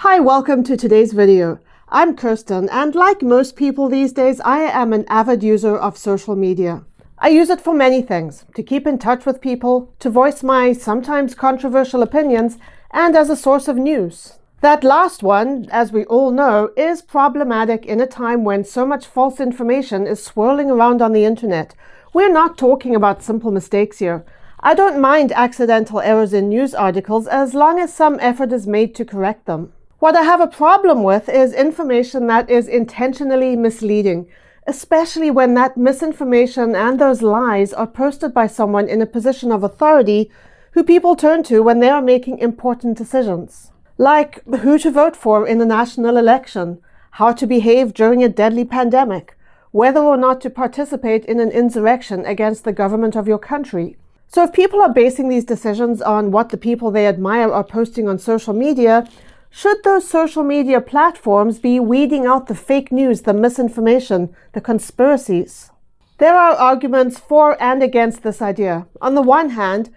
Hi, welcome to today's video. I'm Kirsten, and like most people these days, I am an avid user of social media. I use it for many things: to keep in touch with people, to voice my sometimes controversial opinions, and as a source of news. That last one, as we all know, is problematic in a time when so much false information is swirling around on the internet. We're not talking about simple mistakes here. I don't mind accidental errors in news articles as long as some effort is made to correct them. What I have a problem with is information that is intentionally misleading, especially when that misinformation and those lies are posted by someone in a position of authority who people turn to when they are making important decisions. Like who to vote for in a national election, how to behave during a deadly pandemic, whether or not to participate in an insurrection against the government of your country. So if people are basing these decisions on what the people they admire are posting on social media, should those social media platforms be weeding out the fake news, the misinformation, the conspiracies? There are arguments for and against this idea. On the one hand,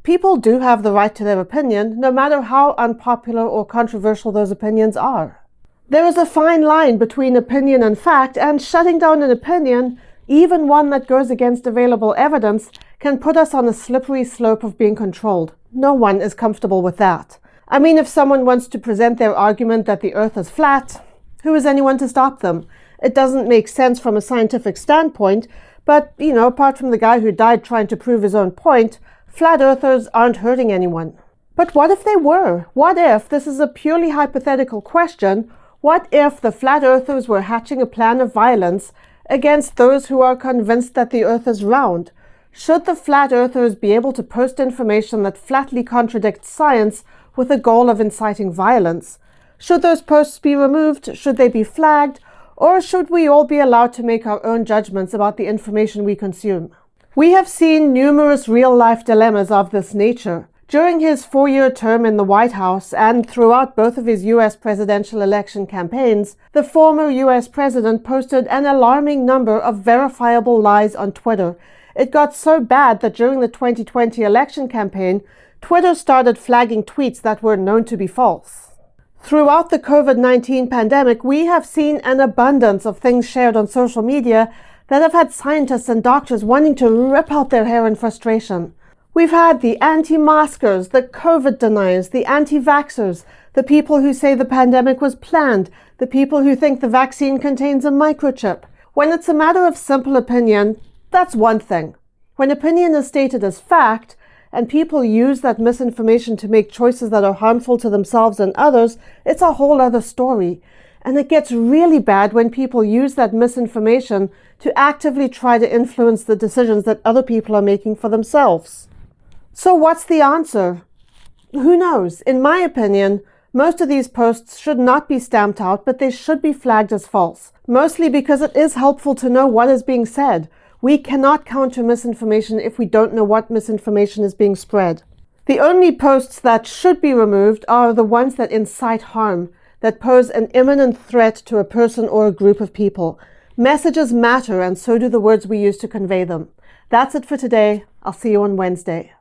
people do have the right to their opinion, no matter how unpopular or controversial those opinions are. There is a fine line between opinion and fact, and shutting down an opinion, even one that goes against available evidence, can put us on a slippery slope of being controlled. No one is comfortable with that. I mean, if someone wants to present their argument that the earth is flat, who is anyone to stop them? It doesn't make sense from a scientific standpoint, but, apart from the guy who died trying to prove his own point, flat earthers aren't hurting anyone. But what if they were? What if, this is a purely hypothetical question, what if the flat earthers were hatching a plan of violence against those who are convinced that the earth is round? Should the flat earthers be able to post information that flatly contradicts science with the goal of inciting violence? Should those posts be removed? Should they be flagged? Or should we all be allowed to make our own judgments about the information we consume? We have seen numerous real-life dilemmas of this nature. During his 4-year term in the White House and throughout both of his U.S. presidential election campaigns, the former U.S. president posted an alarming number of verifiable lies on Twitter. It got so bad that during the 2020 election campaign, Twitter started flagging tweets that were known to be false. Throughout the COVID-19 pandemic, we have seen an abundance of things shared on social media that have had scientists and doctors wanting to rip out their hair in frustration. We've had the anti-maskers, the COVID deniers, the anti-vaxxers, the people who say the pandemic was planned, the people who think the vaccine contains a microchip. When it's a matter of simple opinion, that's one thing. When opinion is stated as fact, and people use that misinformation to make choices that are harmful to themselves and others, it's a whole other story. And it gets really bad when people use that misinformation to actively try to influence the decisions that other people are making for themselves. So what's the answer? Who knows? In my opinion, most of these posts should not be stamped out, but they should be flagged as false. Mostly because it is helpful to know what is being said. We cannot counter misinformation if we don't know what misinformation is being spread. The only posts that should be removed are the ones that incite harm, that pose an imminent threat to a person or a group of people. Messages matter, and so do the words we use to convey them. That's it for today. I'll see you on Wednesday.